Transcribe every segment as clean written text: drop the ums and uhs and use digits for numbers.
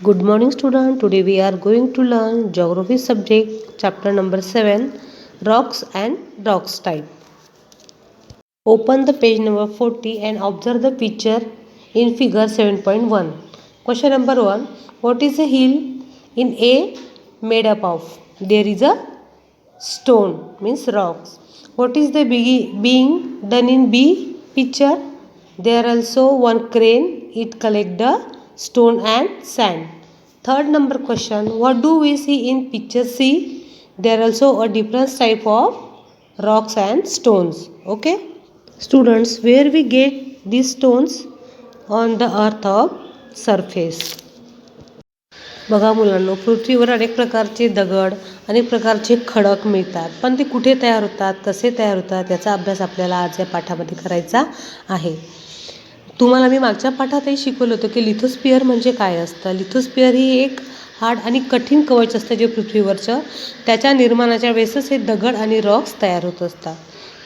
Good morning student. Today we are going to learn geography subject chapter number 7 rocks and rocks type. Open the page number 40 and observe the picture in figure 7.1. Question number 1. What is a hill in A made up of? There is a stone means rocks. What is the being done in B picture? There also one crane, it collect the stone and sand. Third number question, what do we see in picture C? There also a different type of rocks and stones. Okay students, where we get these stones? On the earth of surface. बघा मुलांनो, पृथ्वीवर अनेक प्रकारचे दगड, अनेक प्रकारचे खडक मिळतात, पण ते कुठे तयार होतात, कसे तयार होतात याचा अभ्यास आपल्याला आज या पाठामध्ये करायचा आहे. तुम्हाला मी मागच्या पाठातही शिकवलं होतं की लिथोस्फिअर म्हणजे काय असतं. लिथोस्फिअर ही एक हार्ड आणि कठीण कवच असतं जे पृथ्वीवरचं, त्याच्या निर्माणाच्या वेळेसच हे दगड आणि रॉक्स तयार होत असतात.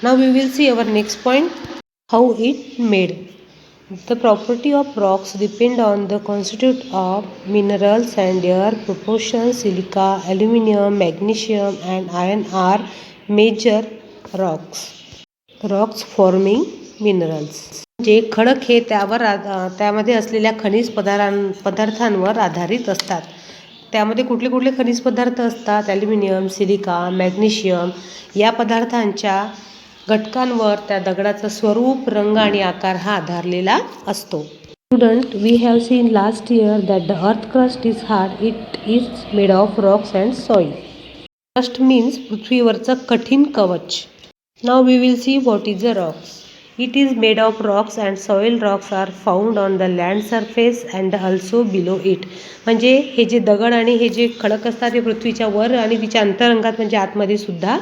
Now we will see our next point, how it made. The property of rocks depend on the constituent of minerals and their proportions. Silica, aluminum, magnesium and iron are major rocks forming minerals. जे खडक हे त्यामध्ये असलेल्या खनिज पदार्थांवर आधारित असतात. त्यामध्ये कुठले कुठले खनिज पदार्थ असतात? ॲल्युमिनियम, सिलिका, मॅग्नेशियम या पदार्थांच्या घटकांवर त्या दगडाचं स्वरूप, रंग आणि आकार हा आधारलेला असतो. Student, we have seen last year that the earth crust is hard. It is made of rocks and soil. Crust means पृथ्वीवरचं कठीण कवच. Now we will see what is a rocks. It is made of rocks and soil. Rocks are found on the land surface and also below it. म्हणजे हे जे दगड आणि हे जे खडक असतात ते पृथ्वीच्या वर आणि तिच्या अंतरंगात म्हणजे आतमध्ये सुद्धा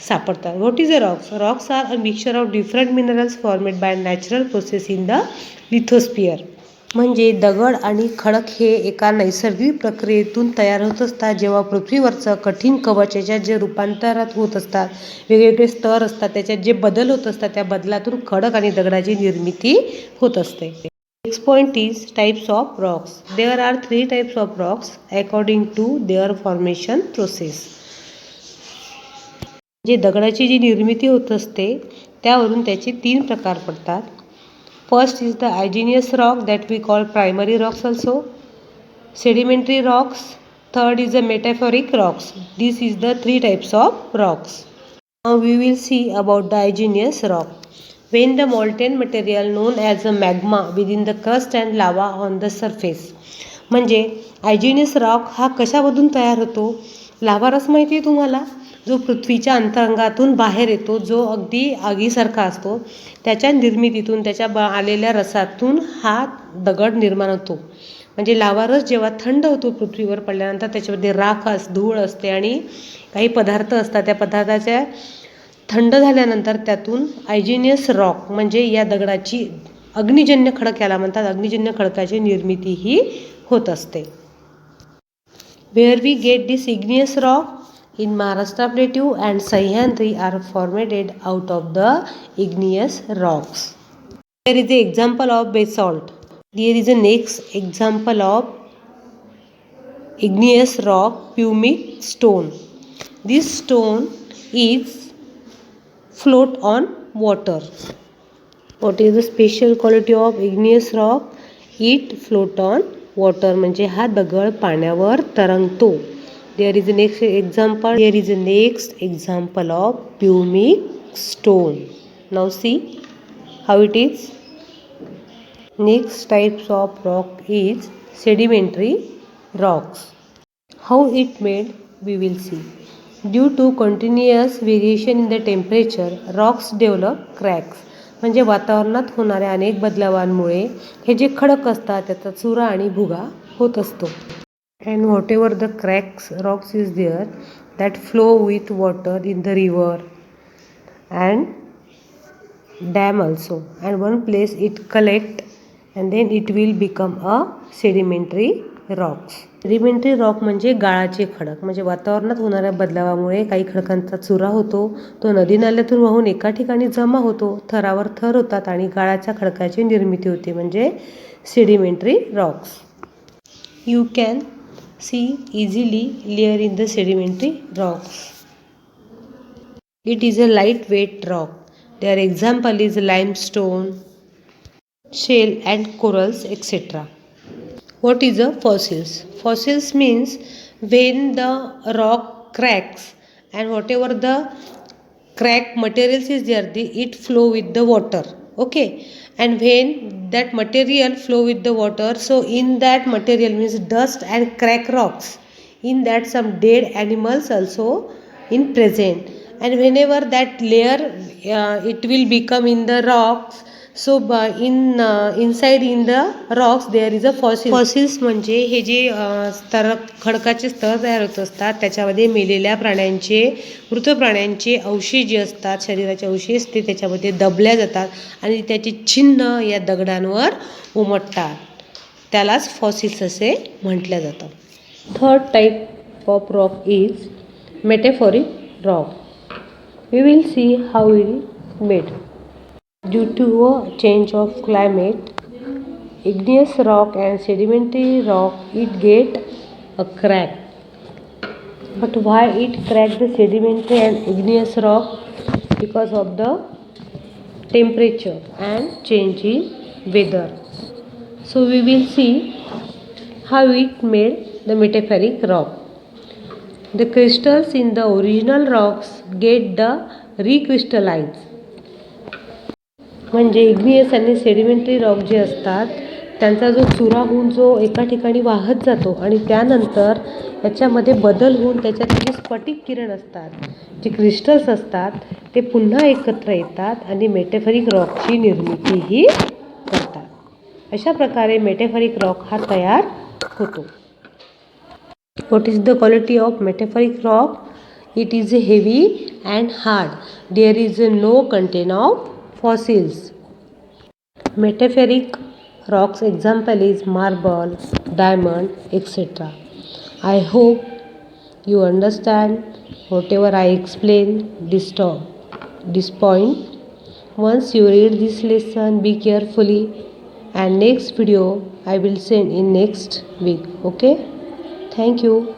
सापडतात. What is a rocks? Rocks are a mixture of different minerals formed by natural process in the lithosphere. म्हणजे दगड आणि खडक हे एका नैसर्गिक प्रक्रियेतून तयार होत असतात. जेव्हा पृथ्वीवरचं कठीण कवच याच्यात जे रूपांतरात होत असतात, वेगवेगळे स्तर असतात, त्याच्यात जे बदल होत असतात, त्या बदलातून खडक आणि दगडाची निर्मिती होत असते. Next point is types of rocks. There are 3 types of rocks according to their formation process. जे दगडाची जी निर्मिती होत असते त्यावरून त्याचे 3 प्रकार पडतात. First is the igneous rock that we call primary rocks also. Sedimentary rocks. Third is the metamorphic rocks. This is the 3 types of rocks. Now we will see about the igneous rock. When the molten material known as a magma within the crust and lava on the surface. म्हणजे igneous rock हा कशामधून तयार होतो? लावा रस माहिती आहे तुम्हाला, जो पृथ्वीच्या अंतरंगातून बाहेर येतो, जो अगदी आगीसारखा असतो, त्याच्या निर्मितीतून त्याच्या आलेल्या रसातून हा दगड निर्माण होतो. म्हणजे लावारस जेव्हा थंड होतो पृथ्वीवर पडल्यानंतर त्याच्यामध्ये राख धूळ असते आणि काही पदार्थ असतात. त्या पदार्थाच्या थंड झाल्यानंतर त्यातून आयजिनियस रॉक म्हणजे या दगडाची अग्निजन्य खडक याला म्हणतात, अग्निजन्य खडकाची निर्मिती ही होत असते. Where we get this igneous rock? In Maharashtra Plateau and Sahyadri are formed out of the igneous rocks. There is an example of basalt. There is a next example of igneous rock, pumic stone. This stone is float on water. What is the special quality of igneous rock? It float on water. म्हणजे हा दगड पाण्यावर तरंगतो. There is a next example. Here is a next example of pumic stone. Now see how it is. Next types of rock is sedimentary rocks. How it made we will see. Due to continuous variation in the temperature, rocks develop cracks. म्हणजे वातावरणात होणाऱ्या अनेक बदलावांमुळे हे जे खडक असतात त्याचा चुरा आणि भुगा होत असतो. And whatever the rocks is there that flow with water in the river and dam also, and one place it collect and then it will become a sedimentary rocks. Sedimentary rock म्हणजे गाळाचे खडक. म्हणजे वातावरणात होणाऱ्या बदलावामुळे काही खडकांचा चुरा होतो, तो नदी नाल्यातून वाहून एका ठिकाणी जमा होतो, थरावर थर होतात आणि गाळाच्या खडकाची निर्मिती होते, म्हणजे sedimentary rocks. you can see easily layer in the sedimentary rocks. It is a lightweight rock. Their example is limestone, shale and corals, etc. What is a fossils? Fossils means when the rock cracks and whatever the crack materials is there, it flow with the water. Okay, and when that material flow with the water, so in that material means dust and crack rocks. In that some dead animals also in present, and whenever that layer it will become in the rocks, so inside in the rocks there is a fossil. Fossils म्हणजे हे जे स्तर खडकाचे स्तर तयार होत असतात त्याच्यामध्ये मेलेल्या प्राण्यांचे मृत प्राण्यांचे अवशेष जे असतात शरीराचे अवशेष ते त्याच्यामध्ये दबल्या जातात आणि त्याचे चिन्ह या दगडांवर उमटतात त्यालाच फॉसिल्स असे म्हटलं जातं. Third type of rock is metaphoric rock. We will see how it is made. Due to a change of climate, igneous rock and sedimentary rock, it get a crack. But why it crack the sedimentary and igneous rock? Because of the temperature and change in weather. So we will see how it made the metamorphic rock. The crystals in the original rocks get the recrystallized. म्हणजे igneous आणि sedimentary rock जे असतात त्यांचा जो चुरा होऊन जो एका ठिकाणी वाहत जातो आणि त्यानंतर याच्यामध्ये बदल होऊन त्याच्यात जे स्फटिक किरण असतात जे क्रिस्टल्स असतात ते पुन्हा एकत्र येतात आणि मेटाफरिक रॉकची निर्मितीही करतात. अशा प्रकारे मेटाफरिक रॉक हा तयार होतो. What is the quality of metamorphic rock? It is heavy and hard. There is no content of fossils. Metamorphic rocks example is marble, diamond, etc. I hope you understand whatever I explained this point. Once you read this lesson, be carefully, and next video I will send in next week. Okay? Thank you.